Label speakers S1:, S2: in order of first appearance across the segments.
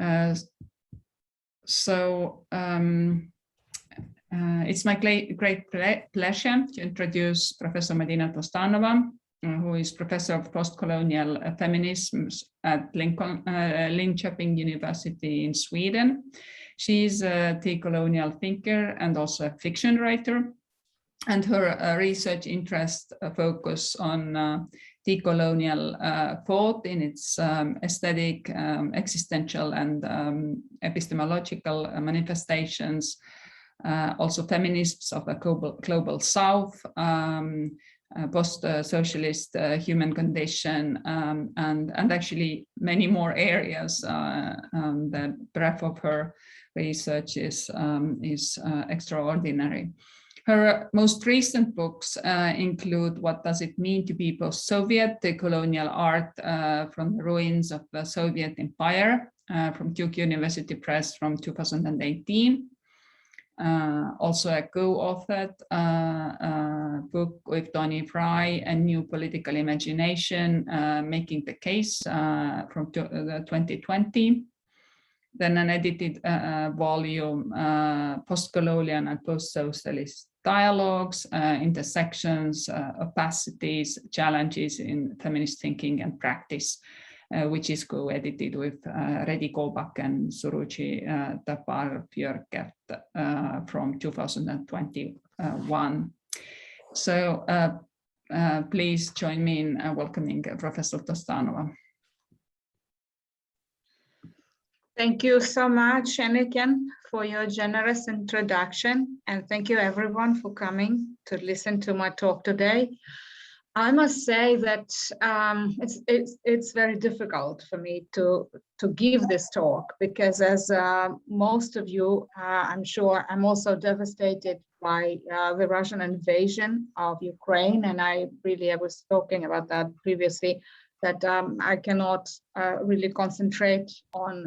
S1: It's my great pleasure to introduce Professor Madina Tlostanova, who is Professor of Post-Colonial Feminism at Linköping University in Sweden. She's a decolonial thinker and also a fiction writer, and her research interests focus on decolonial thought in its aesthetic, existential, and epistemological manifestations, also feminisms of the global South, post-socialist human condition, and actually many more areas. The breadth of her research is extraordinary. Her most recent books include What Does It Mean to Be Post-Soviet? The Colonial Art from the Ruins of the Soviet Empire, from Duke University Press from 2018. Also a co-authored book with Tony Fry, A New Political Imagination, Making the Case, from 2020. Then an edited volume, Post-Colonial and Post-Socialist Dialogues, Intersections, Opacities, Challenges in Feminist Thinking and Practice, which is co-edited with Redi Kobak and Suruchi Tapar-Björkert from 2021. So please join me in welcoming Professor Tlostanova.
S2: Thank you so much, Anniken, for your generous introduction, and thank you everyone for coming to listen to my talk today. I must say that it's very difficult for me to give this talk because, as most of you, I'm sure, I'm also devastated by the Russian invasion of Ukraine, and I was talking about that previously, that I cannot really concentrate on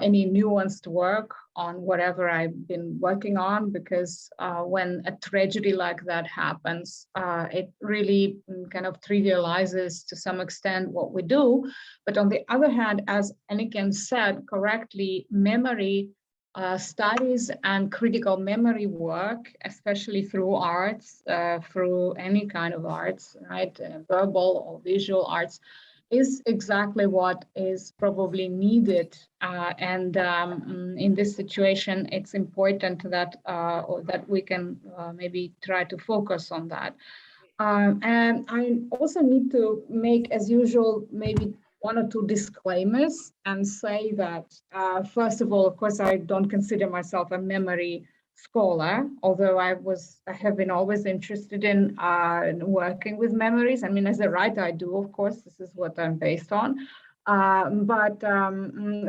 S2: any nuanced work on whatever I've been working on, because when a tragedy like that happens, it really kind of trivializes to some extent what we do. But on the other hand, as Anniken said correctly, memory studies and critical memory work, especially through arts, through any kind of arts, right, verbal or visual arts, is exactly what is probably needed. In this situation, it's important that that we can maybe try to focus on that. And I also need to make, as usual, maybe one or two disclaimers and say that, first of all, of course, I don't consider myself a memory scholar, although I have been always interested in working with memories. I mean, as a writer, I do, of course, this is what I'm based on. But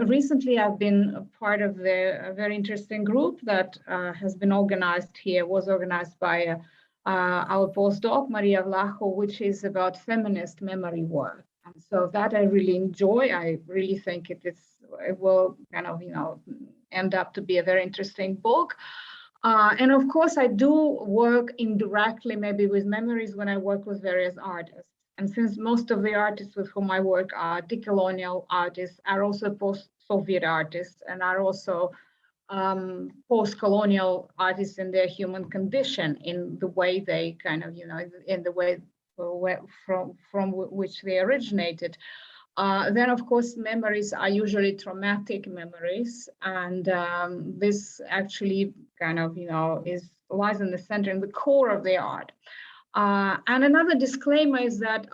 S2: recently I've been a part of a very interesting group that has been organized here, was organized by our postdoc, Maria Vlaho, which is about feminist memory work. And so that I really enjoy. I really think it will kind of, end up to be a very interesting book. And of course, I do work indirectly, maybe with memories when I work with various artists. And since most of the artists with whom I work are decolonial artists, are also post-Soviet artists, and are also post-colonial artists in their human condition, in the way they kind of, in the way from which they originated. Then, of course, memories are usually traumatic memories, and this actually kind of, lies in the center, in the core of the art. And another disclaimer is that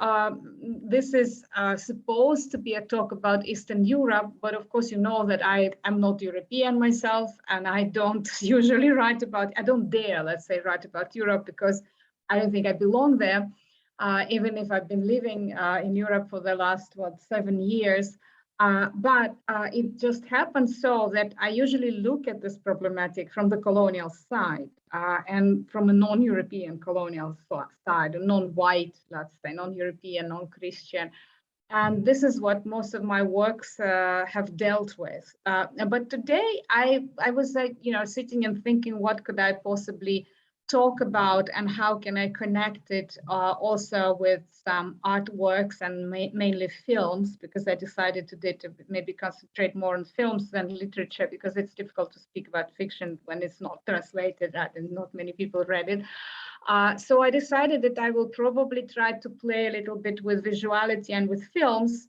S2: this is supposed to be a talk about Eastern Europe, but of course, you know that I am not European myself, and I don't usually write about, I don't dare, let's say, write about Europe, because I don't think I belong there. Even if I've been living in Europe for the last, 7 years. But it just happens so that I usually look at this problematic from the colonial side and from a non-European colonial side, a non-white, let's say, non-European, non-Christian. And this is what most of my works have dealt with. But today I was like, sitting and thinking, what could I possibly talk about and how can I connect it also with some artworks and mainly films, because I decided today to maybe concentrate more on films than literature, because it's difficult to speak about fiction when it's not translated and not many people read it. So I decided that I will probably try to play a little bit with visuality and with films.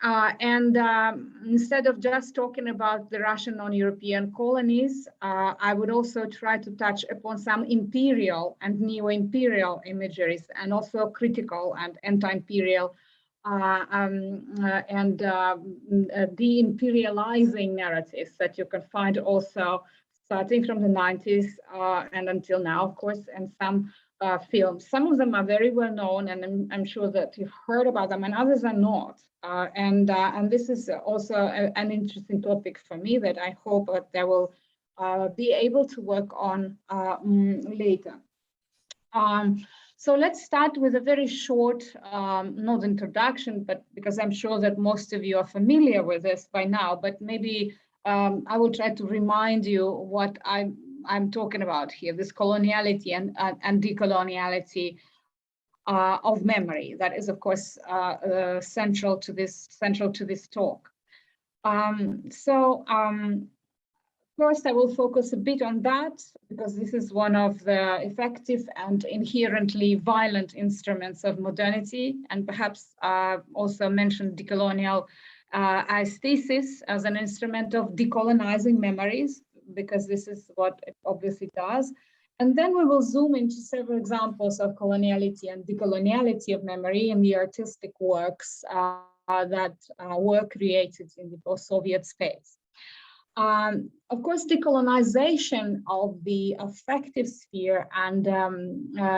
S2: Instead of just talking about the Russian non-European colonies, I would also try to touch upon some imperial and neo-imperial imageries, and also critical and anti-imperial de-imperializing narratives that you can find also starting from the 90s and until now, of course, and some films. Some of them are very well known, and I'm sure that you've heard about them, and others are not. And this is also an interesting topic for me that I hope that I will be able to work on later. So let's start with a very short, not introduction, but because I'm sure that most of you are familiar with this by now, but maybe I will try to remind you what I'm talking about here, this coloniality and decoloniality of memory. That is, of course, central to this talk. First, I will focus a bit on that, because this is one of the effective and inherently violent instruments of modernity, and perhaps also mention decolonial aesthesis as an instrument of decolonizing memories, because this is what it obviously does. And then we will zoom into several examples of coloniality and decoloniality of memory in the artistic works that were created in the post-Soviet space. Of course, decolonization of the affective sphere and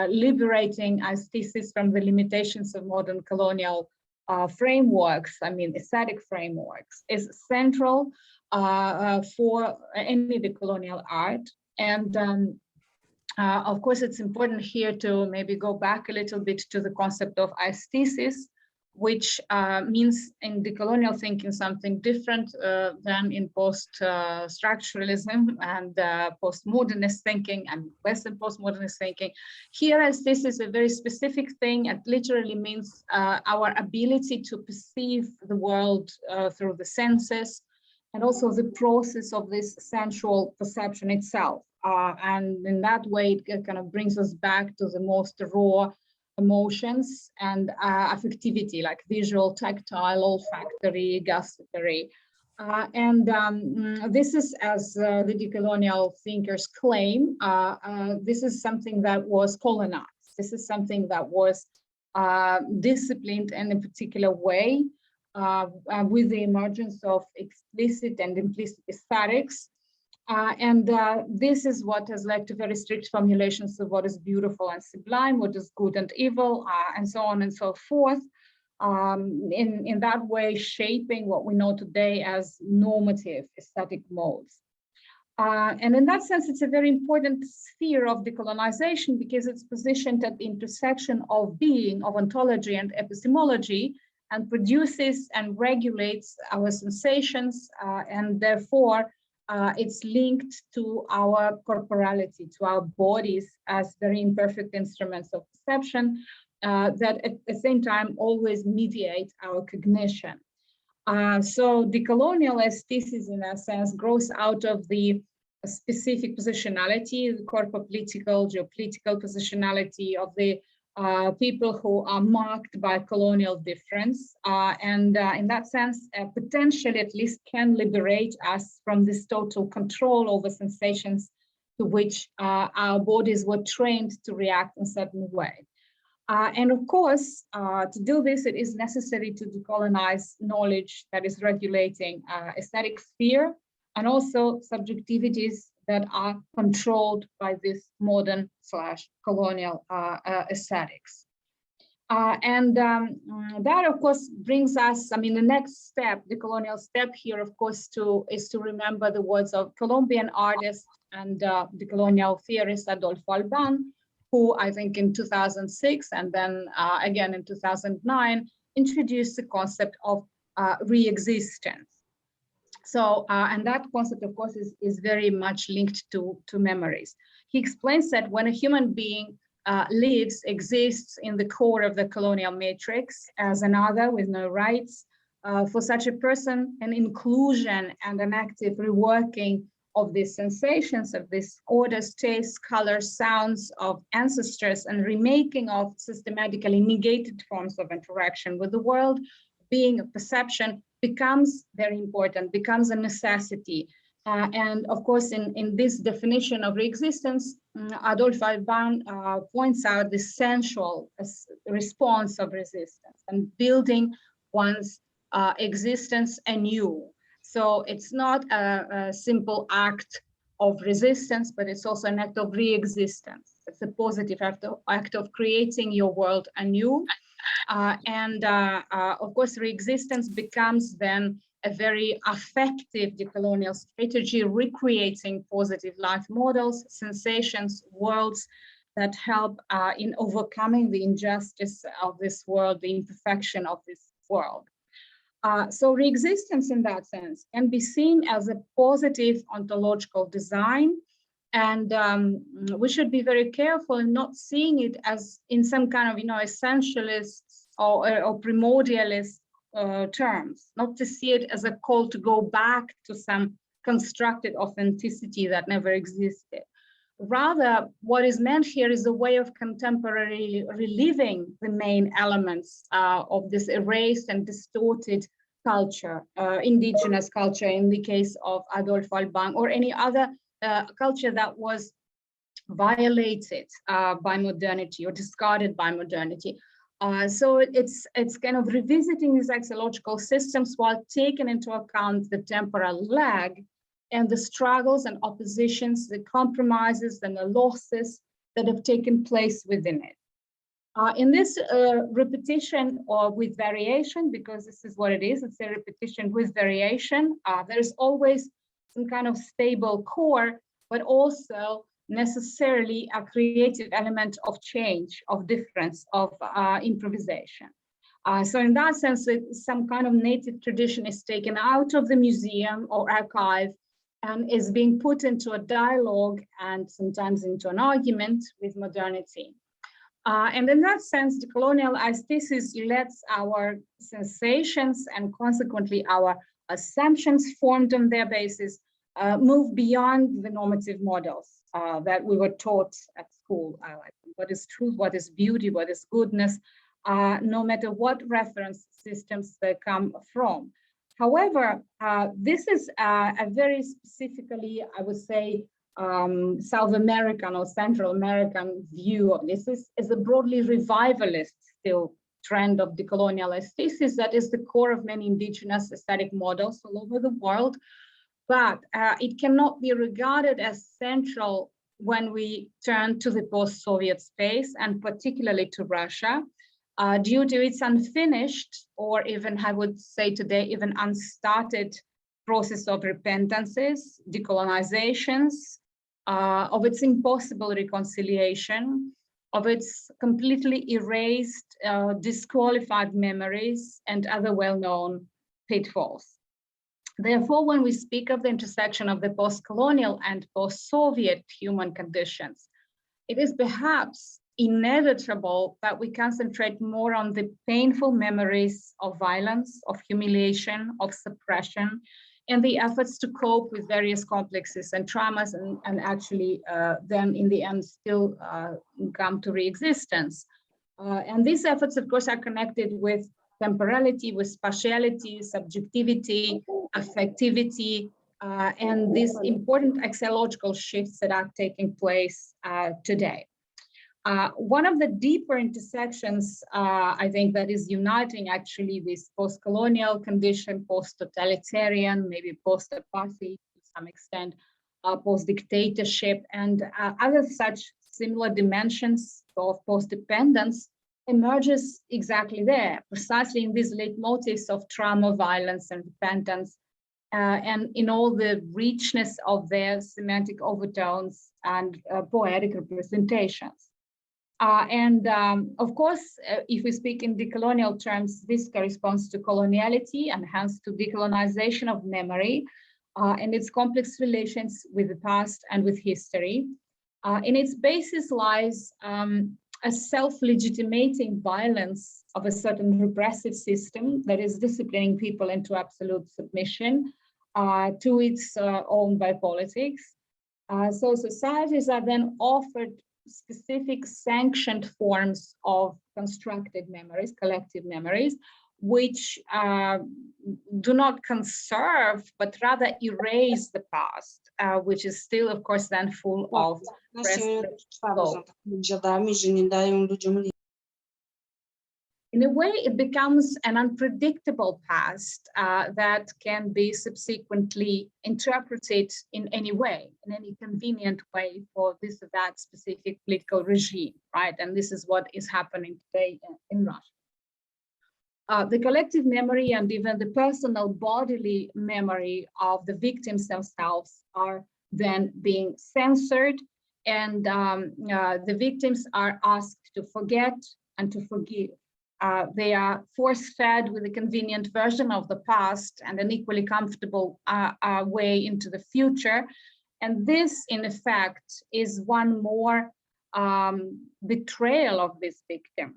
S2: liberating aesthesis from the limitations of modern colonial frameworks, I mean aesthetic frameworks, is central for any decolonial art. And of course, it's important here to maybe go back a little bit to the concept of aesthesis, which means in decolonial thinking something different than in post-structuralism and postmodernist thinking and Western postmodernist thinking. Here, aesthesis is a very specific thing. It literally means our ability to perceive the world through the senses, and also the process of this sensual perception itself. And in that way, it kind of brings us back to the most raw emotions and affectivity, like visual, tactile, olfactory, gustatory. This is, as the decolonial thinkers claim, this is something that was colonized. This is something that was disciplined in a particular way with the emergence of explicit and implicit aesthetics. This is what has led to very strict formulations of what is beautiful and sublime, what is good and evil, and so on and so forth. In that way, shaping what we know today as normative aesthetic modes. And in that sense, it's a very important sphere of decolonization, because it's positioned at the intersection of being, of ontology and epistemology, and produces and regulates our sensations, and therefore it's linked to our corporality, to our bodies as very imperfect instruments of perception that at the same time always mediate our cognition. So decolonial aesthesis, in a sense, grows out of the specific positionality, the corpopolitical, geopolitical positionality of the people who are marked by colonial difference, and in that sense, potentially at least can liberate us from this total control over sensations to which our bodies were trained to react in a certain way. And of course, to do this, it is necessary to decolonize knowledge that is regulating aesthetic sphere, and also subjectivities that are controlled by this modern / colonial aesthetics. That, of course, brings us, I mean, the next step, the colonial step here, of course, is to remember the words of Colombian artist and the colonial theorist Adolfo Alban, who I think in 2006 and then again in 2009 introduced the concept of re-existence. So, and that concept, of course, is very much linked to memories. he explains that when a human being exists in the core of the colonial matrix as another with no rights, for such a person, an inclusion and an active reworking of these sensations, of these orders, tastes, colors, sounds of ancestors, and remaking of systematically negated forms of interaction with the world, being a perception, becomes very important, becomes a necessity. And of course, in this definition of re-existence, Adolf Alban points out the sensual response of resistance and building one's existence anew. So it's not a simple act of resistance, but it's also an act of re-existence. It's a positive act of creating your world anew. Of course, re-existence becomes then a very effective decolonial strategy, recreating positive life models, sensations, worlds that help in overcoming the injustice of this world, the imperfection of this world. So re-existence in that sense can be seen as a positive ontological design, and we should be very careful in not seeing it as in some kind of, essentialist or primordialist terms, not to see it as a call to go back to some constructed authenticity that never existed. Rather, what is meant here is a way of contemporarily reliving the main elements of this erased and distorted culture, indigenous culture in the case of Adolf Alban, or any other culture that was violated by modernity or discarded by modernity. So it's kind of revisiting these axiological systems while taking into account the temporal lag and the struggles and oppositions, the compromises and the losses that have taken place within it. In this repetition or with variation, because this is what it is, it's a repetition with variation, there's always some kind of stable core, but also necessarily a creative element of change, of difference, of improvisation. So in that sense, some kind of native tradition is taken out of the museum or archive and is being put into a dialogue and sometimes into an argument with modernity. And in that sense, the colonial aesthesis lets our sensations and consequently our assumptions formed on their basis move beyond the normative models that we were taught at school. Like what is truth, what is beauty, what is goodness, no matter what reference systems they come from. However, this is a very specifically, I would say, South American or Central American view of this. Is a broadly revivalist still trend of decolonial aesthesis that is the core of many indigenous aesthetic models all over the world. But it cannot be regarded as central when we turn to the post-Soviet space, and particularly to Russia, due to its unfinished, or even I would say today, even unstarted process of repentances, decolonizations, of its impossible reconciliation, of its completely erased, disqualified memories, and other well-known pitfalls. Therefore, when we speak of the intersection of the post-colonial and post-Soviet human conditions, it is perhaps inevitable that we concentrate more on the painful memories of violence, of humiliation, of suppression, and the efforts to cope with various complexes and traumas, and actually then in the end still come to re-existence. And these efforts, of course, are connected with temporality, with spatiality, subjectivity, affectivity, and these important axiological shifts that are taking place today. One of the deeper intersections, I think, that is uniting actually this post-colonial condition, post-totalitarian, maybe post-apartheid to some extent, post-dictatorship, and other such similar dimensions of post-dependence emerges exactly there, precisely in these leitmotifs of trauma, violence, and repentance, and in all the richness of their semantic overtones and poetic representations. Of course, if we speak in decolonial terms, this corresponds to coloniality and hence to decolonization of memory and its complex relations with the past and with history. In its basis lies a self-legitimating violence of a certain repressive system that is disciplining people into absolute submission to its own by politics. So societies are then offered specific sanctioned forms of constructed memories, collective memories, which do not conserve, but rather erase the past, which is still, of course, then full of in a way, it becomes an unpredictable past that can be subsequently interpreted in any way, in any convenient way for this or that specific political regime, right? And this is what is happening today in Russia. The collective memory and even the personal bodily memory of the victims themselves are then being censored, and the victims are asked to forget and to forgive. They are force-fed with a convenient version of the past and an equally comfortable way into the future. And this, in effect, is one more betrayal of these victims,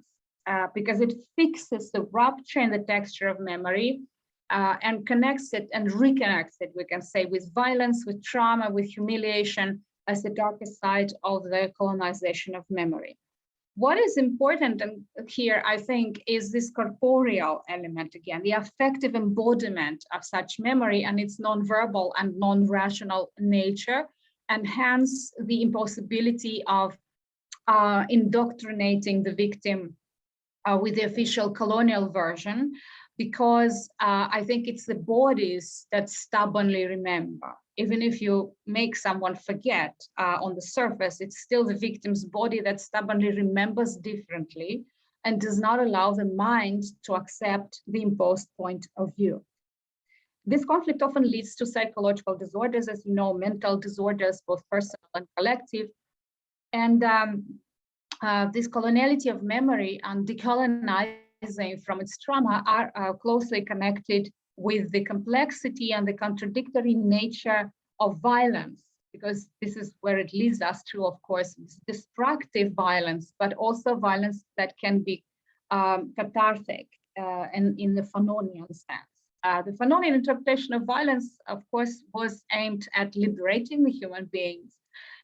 S2: because it fixes the rupture in the texture of memory and connects it and reconnects it, we can say, with violence, with trauma, with humiliation as the darkest side of the colonization of memory. What is important here, I think, is this corporeal element again, the affective embodiment of such memory and its non-verbal and non-rational nature, and hence the impossibility of indoctrinating the victim with the official colonial version, because I think it's the bodies that stubbornly remember. Even if you make someone forget on the surface, it's still the victim's body that stubbornly remembers differently and does not allow the mind to accept the imposed point of view. This conflict often leads to psychological disorders, as you know, mental disorders, both personal and collective. And this coloniality of memory and decolonizing from its trauma are closely connected with the complexity and the contradictory nature of violence, because this is where it leads us to, of course, destructive violence, but also violence that can be cathartic and in the Fanonian sense. The Fanonian interpretation of violence, of course, was aimed at liberating the human beings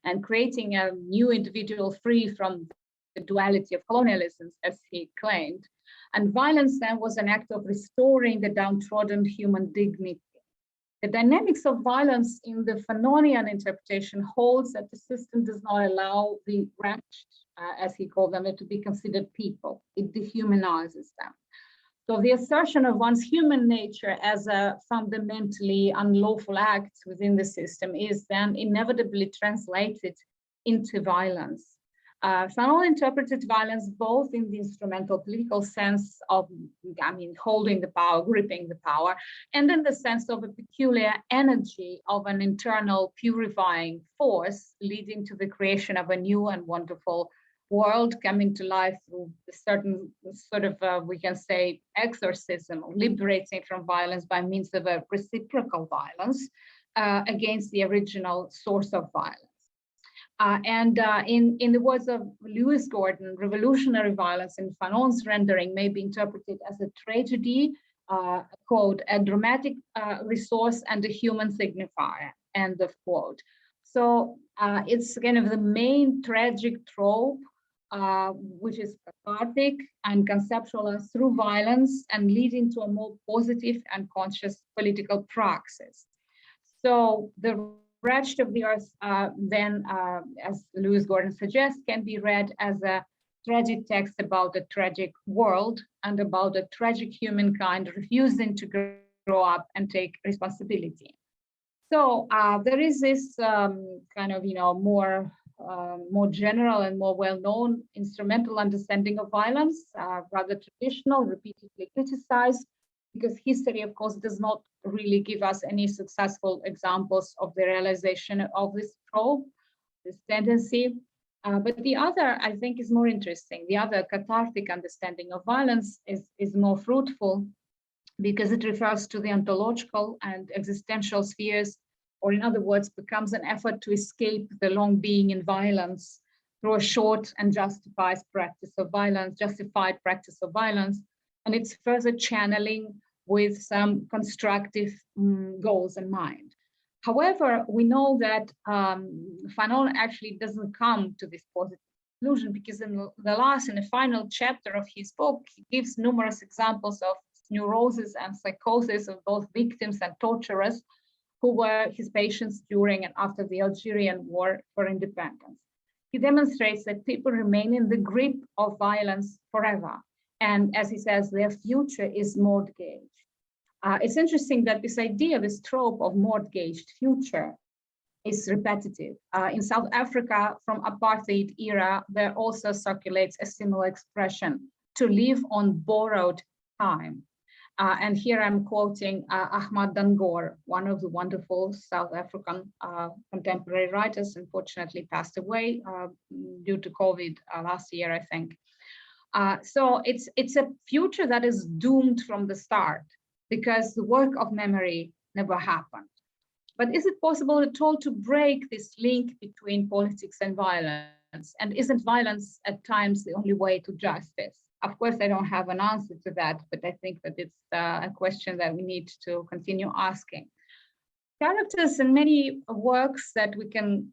S2: and creating a new individual free from the duality of colonialism, as he claimed. And violence then was an act of restoring the downtrodden human dignity. The dynamics of violence in the Fanonian interpretation holds that the system does not allow the wretched, as he called them, to be considered people. It dehumanizes them. So the assertion of one's human nature as a fundamentally unlawful act within the system is then inevitably translated into violence. Fanon interpreted violence both in the instrumental political sense of, holding the power, gripping the power, and in the sense of a peculiar energy of an internal purifying force leading to the creation of a new and wonderful world coming to life through a certain sort of, we can say, exorcism, liberating from violence by means of a reciprocal violence against the original source of violence. In the words of Lewis Gordon, revolutionary violence in Fanon's rendering may be interpreted as a tragedy, quote, a dramatic resource and a human signifier, end of quote. So it's kind of the main tragic trope, which is cathartic and conceptualized through violence and leading to a more positive and conscious political praxis. So the Wretched of the Earth then, as Lewis Gordon suggests, can be read as a tragic text about a tragic world and about a tragic humankind refusing to grow up and take responsibility. So there is this kind of, more general and more well-known instrumental understanding of violence, rather traditional, repeatedly criticized, because history, of course, does not really give us any successful examples of the realization of this trope, this tendency. But the other, I think, is more interesting. The other cathartic understanding of violence is more fruitful because it refers to the ontological and existential spheres or in other words, becomes an effort to escape the long being in violence through a short and justified practice of violence, and its further channeling with some constructive goals in mind. However, we know that Fanon actually doesn't come to this positive conclusion, because in the final chapter of his book, he gives numerous examples of neurosis and psychosis of both victims and torturers who were his patients during and after the Algerian War for Independence. He demonstrates that people remain in the grip of violence forever. And as he says, their future is mortgaged. It's interesting that this idea, this trope of mortgaged future is repetitive. In South Africa, from apartheid era, there also circulates a similar expression, to live on borrowed time. And here I'm quoting Ahmad Dangor, one of the wonderful South African contemporary writers, unfortunately passed away due to COVID last year, I think. So it's a future that is doomed from the start, because the work of memory never happened. But is it possible at all to break this link between politics and violence? And isn't violence at times the only way to justice? Of course, I don't have an answer to that, but I think that it's a question that we need to continue asking. Characters in many works that we can,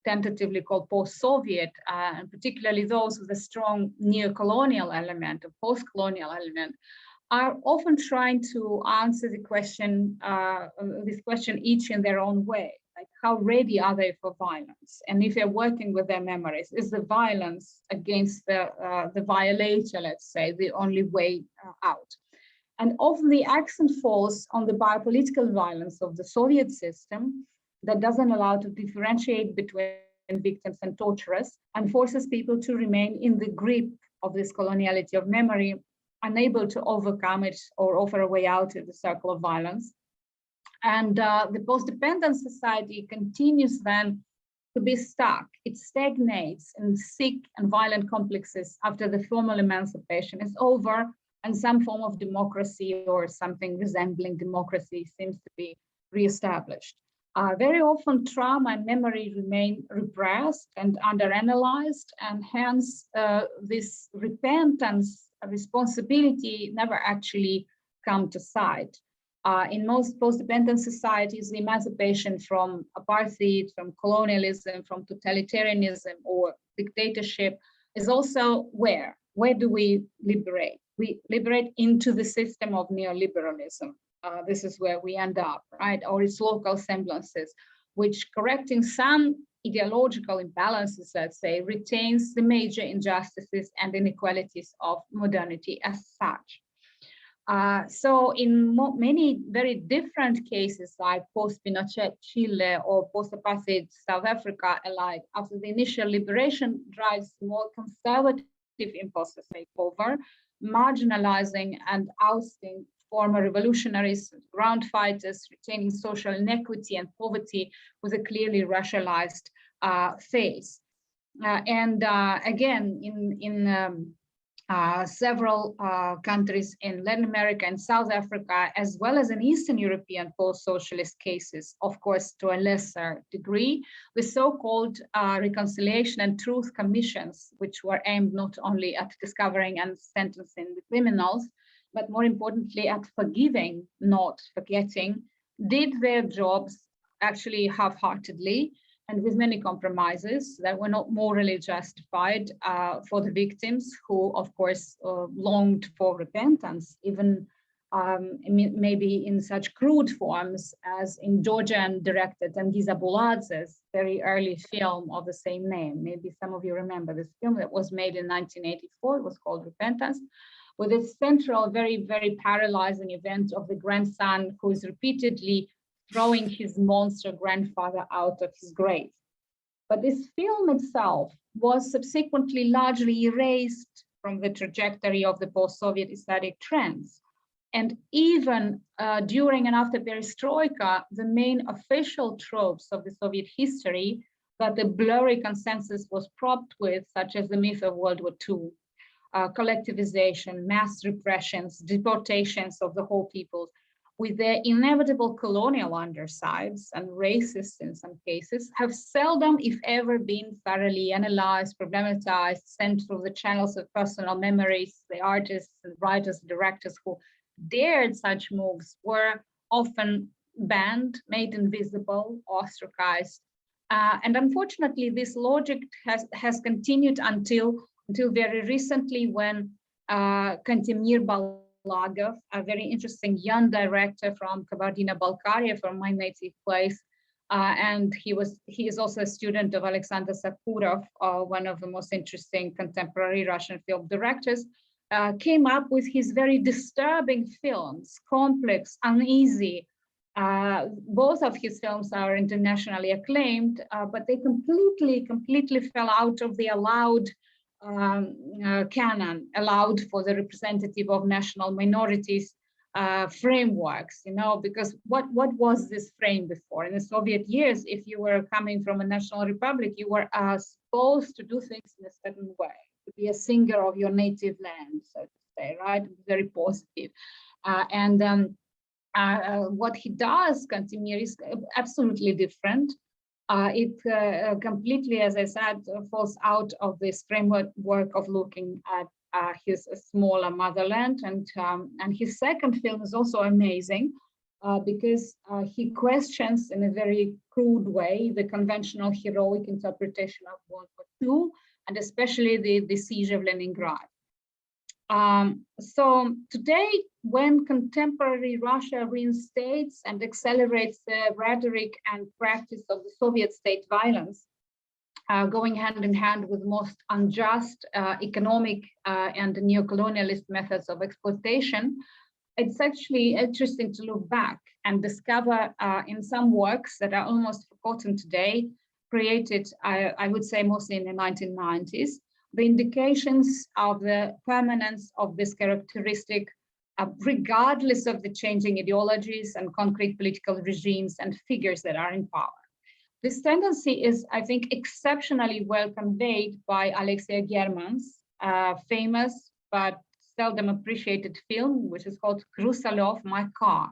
S2: tentatively call post-Soviet, and particularly those with a strong neo-colonial element, a post-colonial element, are often trying to answer the question, this question each in their own way. Like, how ready are they for violence? And if they're working with their memories, is the violence against the violator, let's say, the only way out? And often the accent falls on the biopolitical violence of the Soviet system that doesn't allow to differentiate between victims and torturers, and forces people to remain in the grip of this coloniality of memory, unable to overcome it or offer a way out of the circle of violence. And the post-dependent society continues then to be stuck. It stagnates in sick and violent complexes after the formal emancipation is over and some form of democracy or something resembling democracy seems to be reestablished. Very often trauma and memory remain repressed and underanalyzed, and hence this repentance responsibility never actually come to sight. In most post-dependent societies, the emancipation from apartheid, from colonialism, from totalitarianism or dictatorship is also where? Where do we liberate? We liberate into the system of neoliberalism. This is where we end up, right? Or its local semblances, which, correcting some ideological imbalances, let's say, retains the major injustices and inequalities of modernity as such. So in many very different cases, like post-Pinochet Chile or post-apartheid South Africa alike, after the initial liberation drives, more conservative impulses take over, marginalizing and ousting former revolutionaries, ground fighters, retaining social inequity and poverty with a clearly racialized face. Again, in several countries in Latin America and South Africa, as well as in Eastern European post-socialist cases, of course, to a lesser degree, the so-called reconciliation and truth commissions, which were aimed not only at discovering and sentencing the criminals, but more importantly at forgiving, not forgetting, did their jobs actually half-heartedly and with many compromises that were not morally justified for the victims who, of course, longed for repentance, even maybe in such crude forms as in Georgian director Tengiz Abuladze's very early film of the same name. Maybe some of you remember this film that was made in 1984. It was called Repentance, with its central, very, very paralyzing event of the grandson who is repeatedly throwing his monster grandfather out of his grave. But this film itself was subsequently largely erased from the trajectory of the post-Soviet aesthetic trends. And even during and after perestroika, the main official tropes of the Soviet history that the blurry consensus was propped with, such as the myth of World War II, collectivization, mass repressions, deportations of the whole people, with their inevitable colonial undersides and racist in some cases, have seldom, if ever, been thoroughly analyzed, problematized, sent through the channels of personal memories. The artists, and writers, directors who dared such moves were often banned, made invisible, ostracized. And unfortunately, this logic has continued until very recently, when Kantemir Balagov, a very interesting young director from Kabardino-Balkaria, from my native place, and he is also a student of Alexander Sakurov, one of the most interesting contemporary Russian film directors, came up with his very disturbing films, complex, uneasy. Both of his films are internationally acclaimed, but they completely fell out of the allowed canon, allowed for the representative of national minorities frameworks, because what was this frame before? In the Soviet years, if you were coming from a national republic, you were supposed to do things in a certain way, to be a singer of your native land, so to say, right? Very positive. What he does, Kantemir, is absolutely different. It completely, as I said, falls out of this framework of looking at his smaller motherland. And his second film is also amazing because he questions in a very crude way the conventional heroic interpretation of World War II, and especially the siege of Leningrad. So today, when contemporary Russia reinstates and accelerates the rhetoric and practice of the Soviet state violence, going hand in hand with most unjust economic and neo-colonialist methods of exploitation, it's actually interesting to look back and discover in some works that are almost forgotten today, created, I would say, mostly in the 1990s, the indications of the permanence of this characteristic, regardless of the changing ideologies and concrete political regimes and figures that are in power. This tendency is, I think, exceptionally well conveyed by Alexei German's famous but seldom appreciated film, which is called Krusalov, My Car,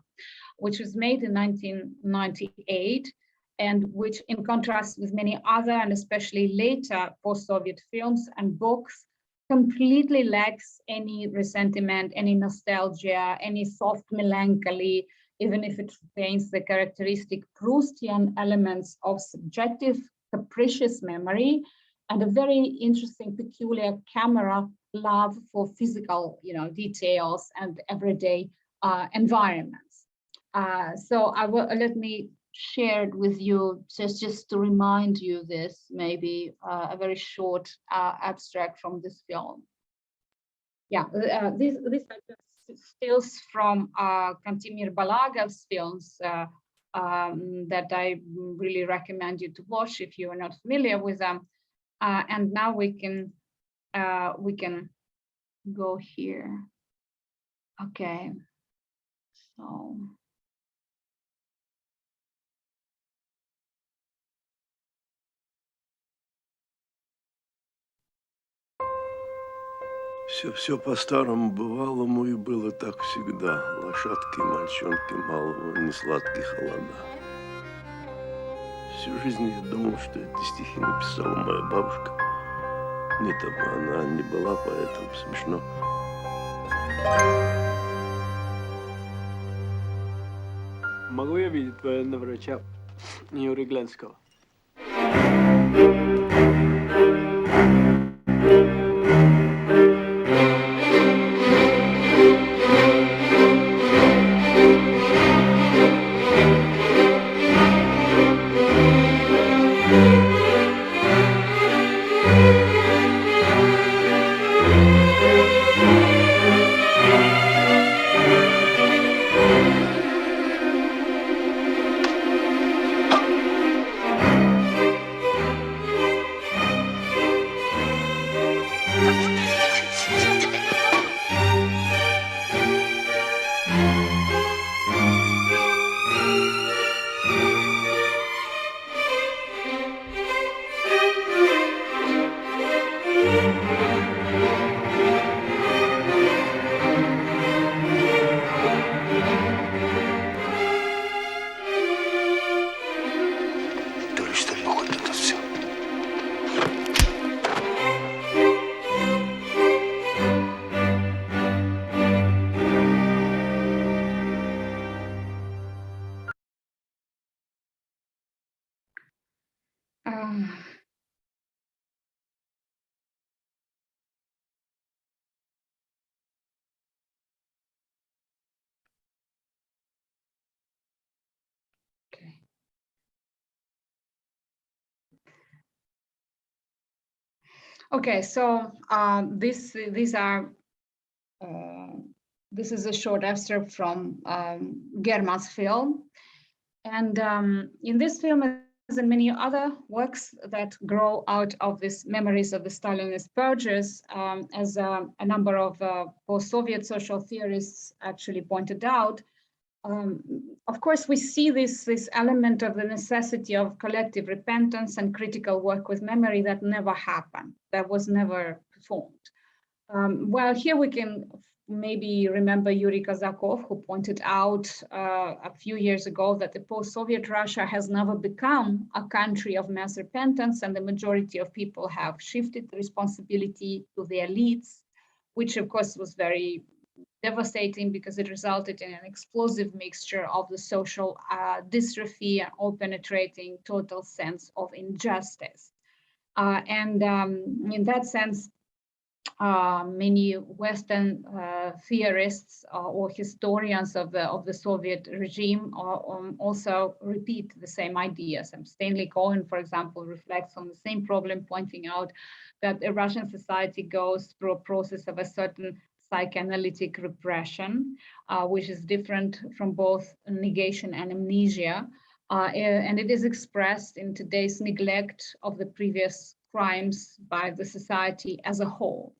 S2: which was made in 1998, and which, in contrast with many other and especially later post-Soviet films and books, completely lacks any resentiment, any nostalgia, any soft melancholy, even if it retains the characteristic Proustian elements of subjective, capricious memory and a very interesting, peculiar camera love for physical, details and everyday environments. So let me share it with you just to remind you this, maybe a very short abstract from this film. Yeah, these are just stills from Kantemir Balagov's films that I really recommend you to watch if you are not familiar with them. And now we can go here. Okay, so.
S3: Все по-старому бывалому и было так всегда. Лошадки, мальчонки малого, несладкие холода. Всю жизнь я думал, что эти стихи написала моя бабушка. Нет, она не была поэтом, смешно.
S4: Могу я видеть военного врача Юрия Гленского?
S2: Okay. Okay, so this is a short excerpt from German's film, and in this film, as in many other works that grow out of these memories of the Stalinist purges, as a number of post-Soviet social theorists actually pointed out, of course, we see this element of the necessity of collective repentance and critical work with memory that never happened, that was never performed. Well, here we can maybe remember Yuri Kazakov, who pointed out a few years ago that the post-Soviet Russia has never become a country of mass repentance, and the majority of people have shifted the responsibility to the elites, which of course was very devastating because it resulted in an explosive mixture of the social dystrophy and all-penetrating total sense of injustice. And in that sense, many Western theorists or historians of the Soviet regime also repeat the same ideas. And Stanley Cohen, for example, reflects on the same problem, pointing out that the Russian society goes through a process of a certain psychoanalytic repression, which is different from both negation and amnesia. And it is expressed in today's neglect of the previous crimes by the society as a whole.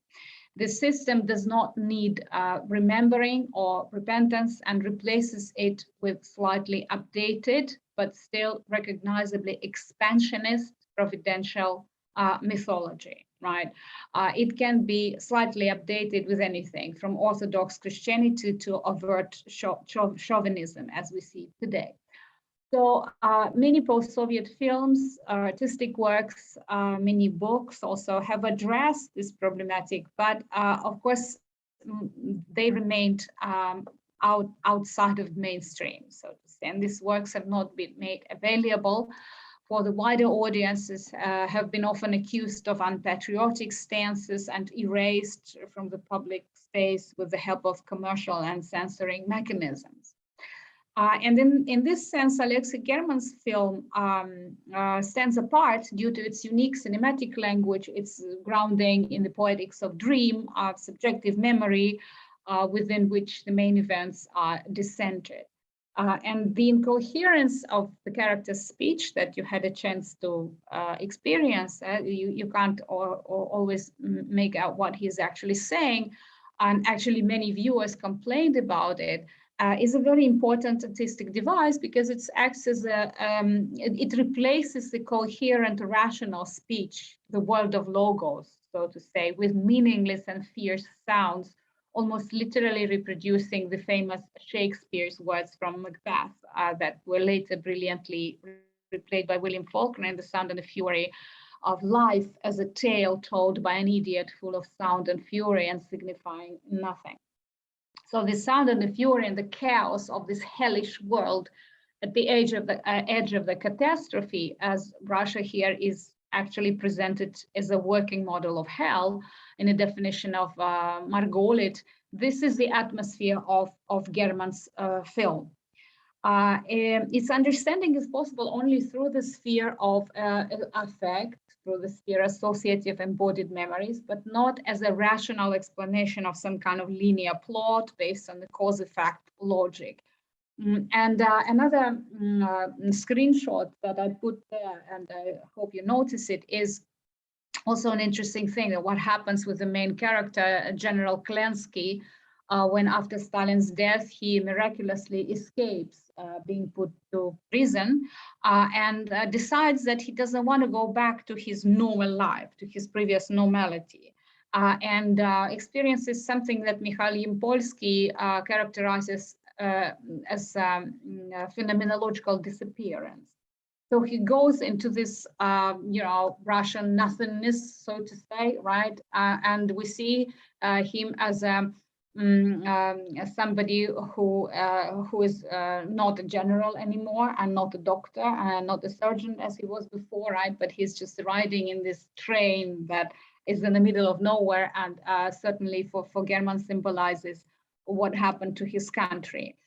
S2: The system does not need remembering or repentance and replaces it with slightly updated, but still recognizably expansionist providential mythology, right? It can be slightly updated with anything from Orthodox Christianity to overt chauvinism as we see today. So many post-Soviet films, artistic works, many books also have addressed this problematic, but of course, they remained outside of mainstream, so to say, and these works have not been made available for the wider audiences, have been often accused of unpatriotic stances and erased from the public space with the help of commercial and censoring mechanisms. And in this sense, Alexei German's film stands apart due to its unique cinematic language, its grounding in the poetics of dream, of subjective memory, within which the main events are dissented. And the incoherence of the character's speech that you had a chance to experience, you can't always make out what he's actually saying. And actually many viewers complained about it. Is a very important artistic device because it acts as it replaces the coherent rational speech, the world of logos, so to say, with meaningless and fierce sounds, almost literally reproducing the famous Shakespeare's words from Macbeth that were later brilliantly replayed by William Faulkner in The Sound and the Fury of Life as a tale told by an idiot full of sound and fury and signifying nothing. So the sound and the fury and the chaos of this hellish world at the edge of the catastrophe, as Russia here is actually presented as a working model of hell in a definition of Margolid, this is the atmosphere of German's film. Its understanding is possible only through the sphere of affect, through the sphere associative embodied memories, but not as a rational explanation of some kind of linear plot based on the cause-effect logic. And another screenshot that I put there, and I hope you notice it, is also an interesting thing, that what happens with the main character, General Klensky, when after Stalin's death, he miraculously escapes being put to prison and decides that he doesn't want to go back to his normal life, to his previous normality, and experiences something that Mikhail Yimpolsky characterizes as phenomenological disappearance. So he goes into this, Russian nothingness, so to say, right? And we see him as a somebody who is not a general anymore and not a doctor and not a surgeon as he was before, right? But he's just riding in this train that is in the middle of nowhere, and certainly for German symbolizes what happened to his country.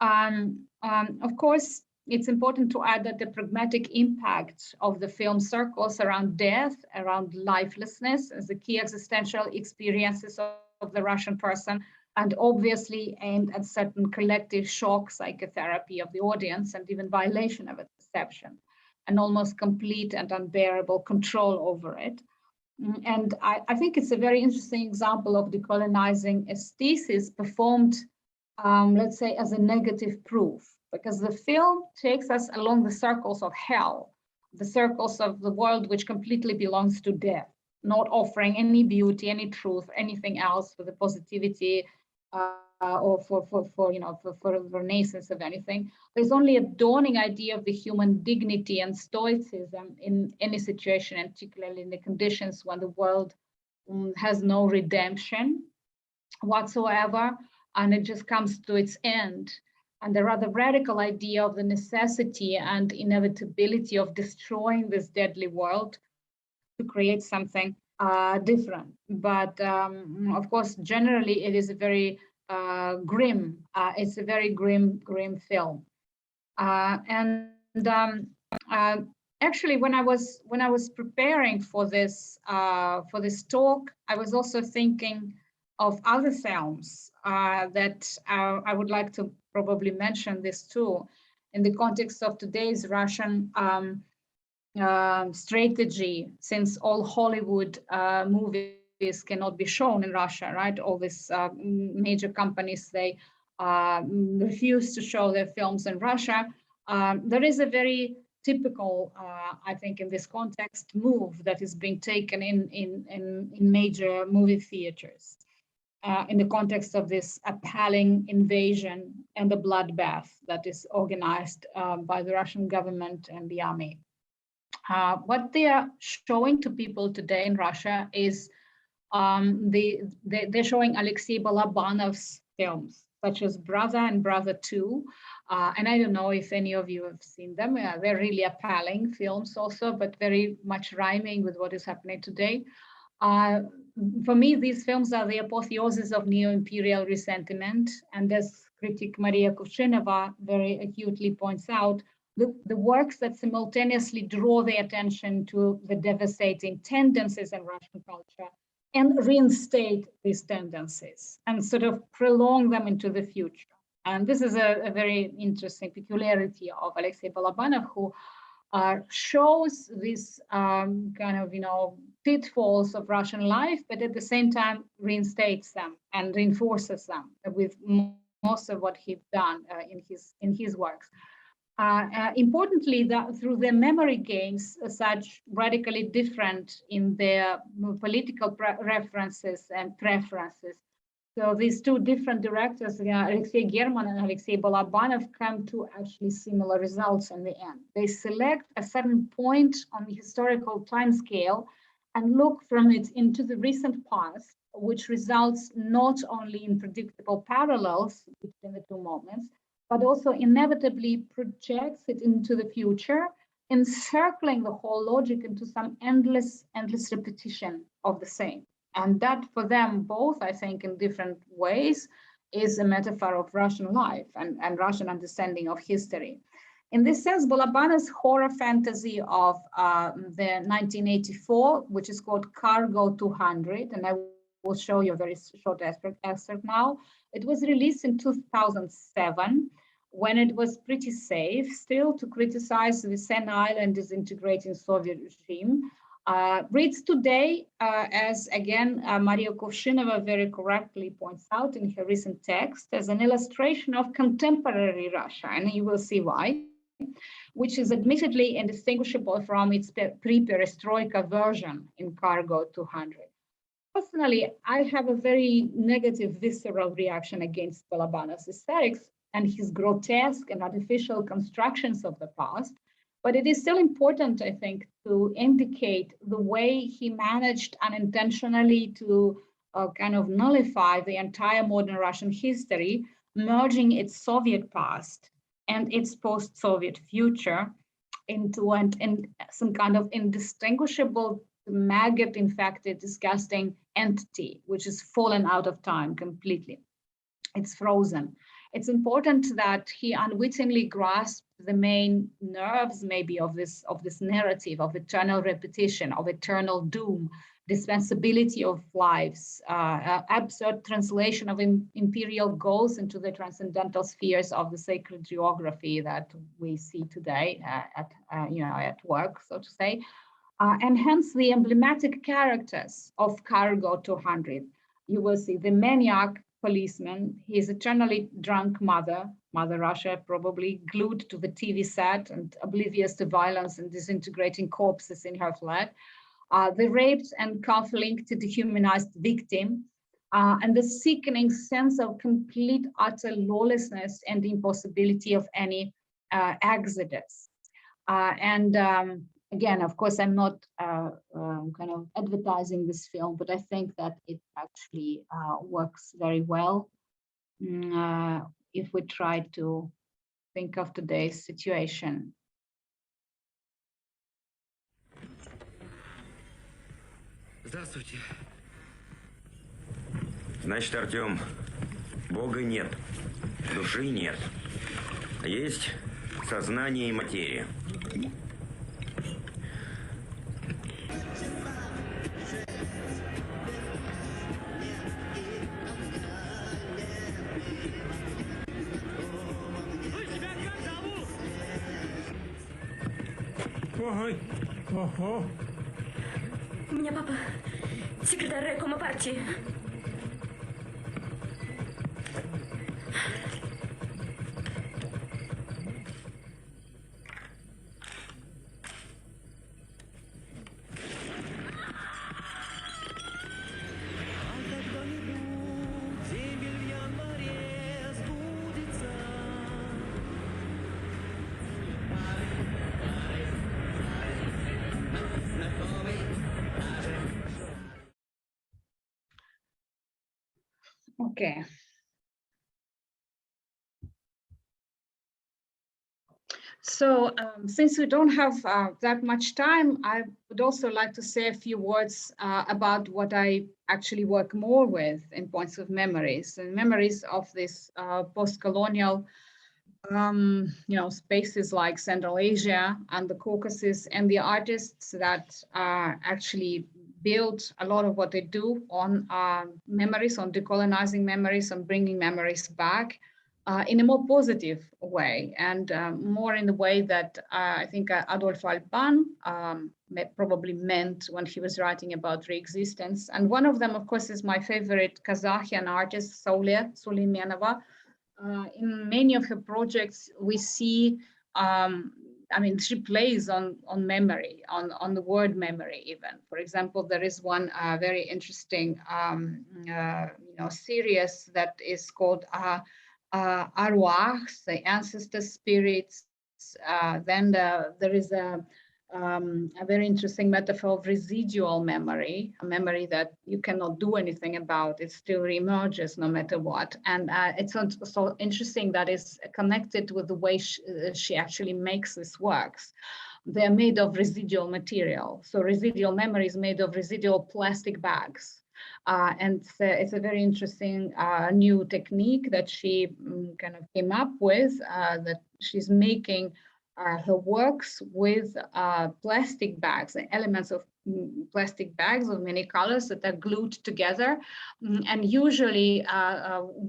S2: Of course, it's important to add that the pragmatic impact of the film circles around death, around lifelessness, as the key existential experiences of the Russian person, and obviously aimed at certain collective shock psychotherapy of the audience and even violation of its perception, and almost complete and unbearable control over it. And I think it's a very interesting example of decolonizing aesthesis performed, let's say, as a negative proof, because the film takes us along the circles of hell, the circles of the world which completely belongs to death, not offering any beauty, any truth, anything else for the positivity or for renaissance of anything. There's only a dawning idea of the human dignity and stoicism in any situation, and particularly in the conditions when the world has no redemption whatsoever, and it just comes to its end. And the rather radical idea of the necessity and inevitability of destroying this deadly world to create something different. But of course, generally, it is a very grim. It's a very grim film. Actually, when I was preparing for this talk, I was also thinking of other films that I would like to probably mention this too, in the context of today's Russian strategy, since all Hollywood movies cannot be shown in Russia, right? All these major companies, they refuse to show their films in Russia. There is a very typical, I think, in this context, move that is being taken in major movie theaters in the context of this appalling invasion and the bloodbath that is organized by the Russian government and the army. What they are showing to people today in Russia is they're showing Alexei Balabanov's films, such as Brother and Brother 2. And I don't know if any of you have seen them. They're really appalling films also, but very much rhyming with what is happening today. For me, these films are the apotheosis of neo-imperial resentment. And as critic Maria Kuvshinova very acutely points out, the works that simultaneously draw the attention to the devastating tendencies in Russian culture and reinstate these tendencies and sort of prolong them into the future. And this is a very interesting peculiarity of Alexei Balabanov, who shows these kind of, pitfalls of Russian life, but at the same time reinstates them and reinforces them with most of what he's done in his works. Importantly, that through their memory games, such radically different in their political references and preferences. So these two different directors, Alexei German and Alexei Balabanov, come to actually similar results in the end. They select a certain point on the historical timescale and look from it into the recent past, which results not only in predictable parallels between the two moments, but also inevitably projects it into the future, encircling the whole logic into some endless repetition of the same. And that for them both, I think, in different ways, is a metaphor of Russian life and Russian understanding of history. In this sense, Balabanov's horror fantasy of the 1984, which is called Cargo 200, and I will show you a very short excerpt now. It was released in 2007, when it was pretty safe still to criticize the senile and disintegrating Soviet regime. Reads today, as again, Maria Kuvshinova very correctly points out in her recent text, as an illustration of contemporary Russia, and you will see why, which is admittedly indistinguishable from its pre-perestroika version in Cargo 200. Personally, I have a very negative, visceral reaction against Balabanov's aesthetics and his grotesque and artificial constructions of the past. But it is still important, I think, to indicate the way he managed unintentionally to kind of nullify the entire modern Russian history, merging its Soviet past and its post-Soviet future into some kind of indistinguishable, maggot-infected, disgusting entity, which is fallen out of time completely. It's frozen. It's important that he unwittingly grasped the main nerves, maybe, of this narrative of eternal repetition, of eternal doom, dispensability of lives, absurd translation of imperial goals into the transcendental spheres of the sacred geography that we see today at work, so to say, and hence the emblematic characters of Cargo 200. You will see the maniac policeman, his eternally drunk mother Russia, probably glued to the TV set and oblivious to violence and disintegrating corpses in her flat, the raped and cuff-linked to dehumanized victim, and the sickening sense of complete, utter lawlessness and the impossibility of any exodus. Again, of course, I'm not kind of advertising this film, but I think that it actually works very well if we try to think of today's situation.
S5: Здравствуйте. Значит, Артем, Бога нет, души нет. Есть сознание и материя.
S6: Ой, ого.
S7: У меня папа секретарь райкома партии.
S2: Okay. So since we don't have that much time, I would also like to say a few words about what I actually work more with in points of memories and memories of this post-colonial spaces like Central Asia and the Caucasus, and the artists that actually build a lot of what they do on memories, on decolonizing memories, on bringing memories back in a more positive way, and more in the way that I think Adolf Alban probably meant when he was writing about re-existence. And one of them, of course, is my favorite Kazakhstan artist, Saulia Suleimanova. In many of her projects, we see, she plays on memory, on the word memory even. For example, there is one very interesting series that is called Arwahs, the ancestor spirits. Then there is a very interesting metaphor of residual memory, a memory that you cannot do anything about. It still reemerges no matter what. And it's so interesting that it's connected with the way she actually makes these works. They're made of residual material. So residual memory is made of residual plastic bags. And it's a very interesting new technique that she kind of came up with, that she's making her works with plastic bags, elements of plastic bags of many colors that are glued together. And usually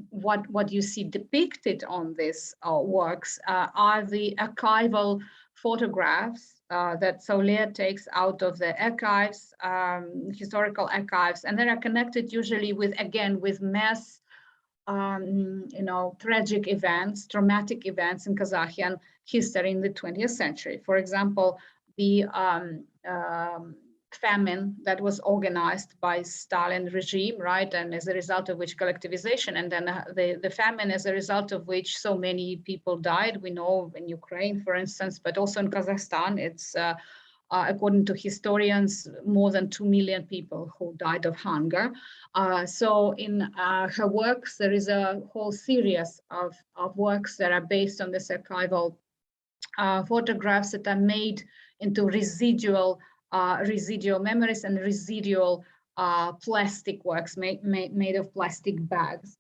S2: what you see depicted on these works are the archival photographs that Saulia takes out of the archives, historical archives, and they are connected usually with, again, with mass tragic events, traumatic events in Kazakhstan history in the 20th century. For example, the famine that was organized by Stalin regime, right? And as a result of which collectivization, and then the famine as a result of which so many people died. We know in Ukraine, for instance, but also in Kazakhstan, it's according to historians, more than 2 million people who died of hunger. So in her works, there is a whole series of works that are based on this archival photographs that are made into residual memories and residual plastic works made of plastic bags.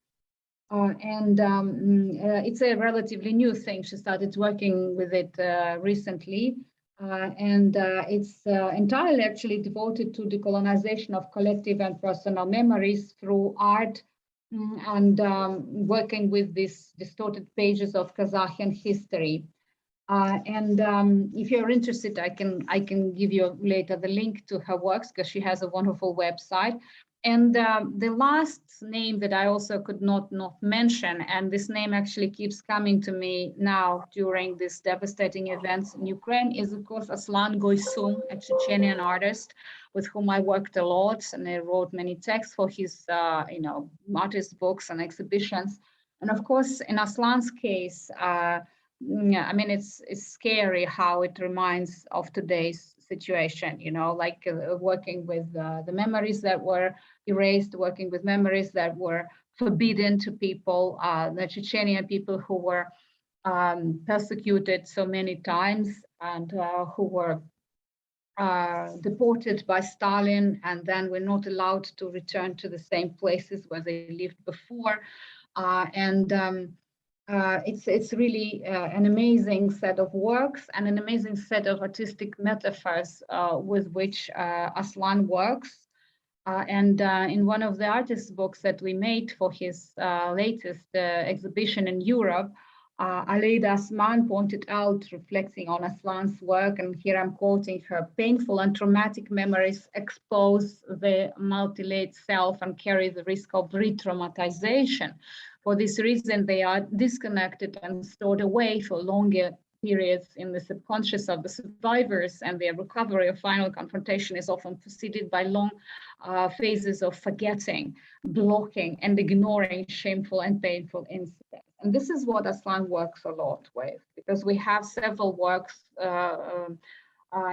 S2: It's a relatively new thing. She started working with it recently. It's entirely actually devoted to decolonization of collective and personal memories through art and working with these distorted pages of Kazakhian history. If you're interested, I can give you later the link to her works because she has a wonderful website. And the last name that I also could not mention, and this name actually keeps coming to me now during these devastating events in Ukraine, is of course Aslan Goysum, a Chechenian artist with whom I worked a lot, and I wrote many texts for his artist books and exhibitions. And of course, in Aslan's case, yeah, I mean, it's scary how it reminds of today's situation, like working with the memories that were erased, working with memories that were forbidden to people, the Chechenian people who were persecuted so many times and who were deported by Stalin and then were not allowed to return to the same places where they lived before. It's really an amazing set of works and an amazing set of artistic metaphors with which Aslan works. In one of the artist books that we made for his latest exhibition in Europe, Aleida Asman pointed out, reflecting on Aslan's work, and here I'm quoting her, painful and traumatic memories expose the multi-layered self and carry the risk of re-traumatization. For this reason, they are disconnected and stored away for longer periods in the subconscious of the survivors, and their recovery or final confrontation is often preceded by long phases of forgetting, blocking, and ignoring shameful and painful incidents. And this is what Aslan works a lot with, because we have several works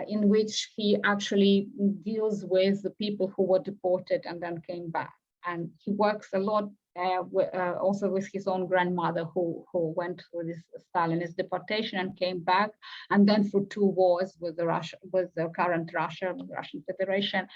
S2: in which he actually deals with the people who were deported and then came back. And he works a lot also with his own grandmother who went through this Stalinist deportation and came back, and then through 2 wars with the current Russia, with the Russian Federation.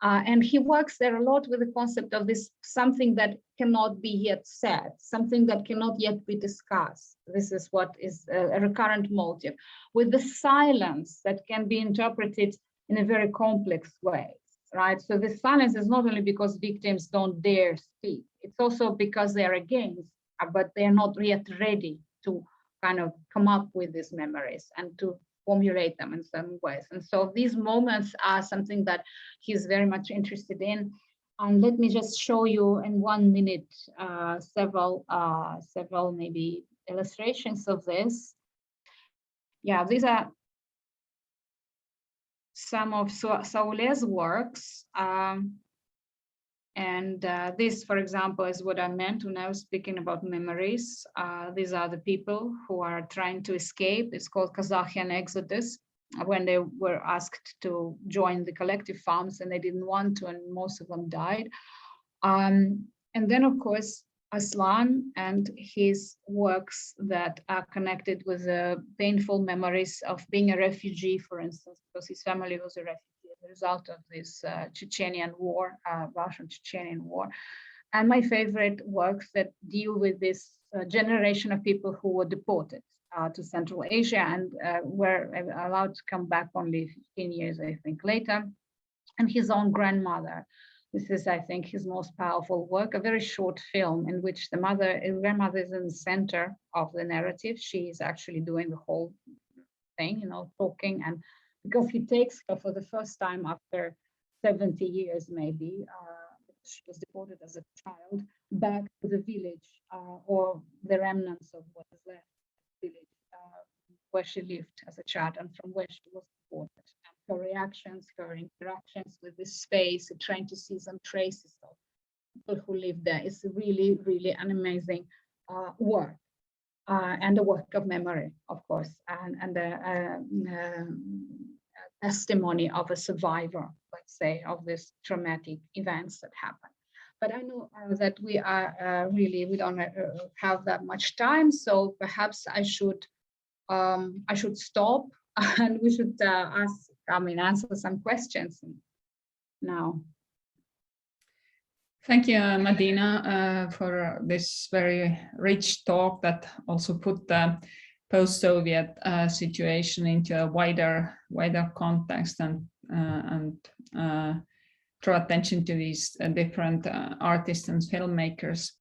S2: And he works there a lot with the concept of this something that cannot be yet said, something that cannot yet be discussed. This is what is a recurrent motive, with the silence that can be interpreted in a very complex way. Right, so the silence is not only because victims don't dare speak, it's also because they're against, but they're not yet ready to kind of come up with these memories and to formulate them in some ways. And so these moments are something that he's very much interested in. And let me just show you in 1 minute several maybe illustrations of this. Yeah, these are some of Saule's works. This, for example, is what I meant when I was speaking about memories. These are the people who are trying to escape. It's called Kazakhian Exodus, when they were asked to join the collective farms and they didn't want to, and most of them died. And then, of course, Aslan and his works that are connected with the painful memories of being a refugee, for instance, because his family was a refugee as a result of this Chechenian war, Russian-Chechenian war. And my favorite works that deal with this generation of people who were deported to Central Asia and were allowed to come back only 15 years, I think, later, and his own grandmother. This is, I think, his most powerful work, a very short film in which the grandmother is in the center of the narrative. She is actually doing the whole thing, talking. And because he takes her for the first time after 70 years, maybe, she was deported as a child, back to the village or the remnants of what is left of the village where she lived as a child and from where she was deported. Her reactions, her interactions with this space, trying to see some traces of people who live there. It's really, really an amazing work and a work of memory, of course, and testimony of a survivor, let's say, of this traumatic events that happened. But I know that we are we don't have that much time, so perhaps I should stop and we should answer some questions now.
S1: Thank you, Madina, for this very rich talk that also put the post-Soviet situation into a wider context and draw attention to these different artists and filmmakers.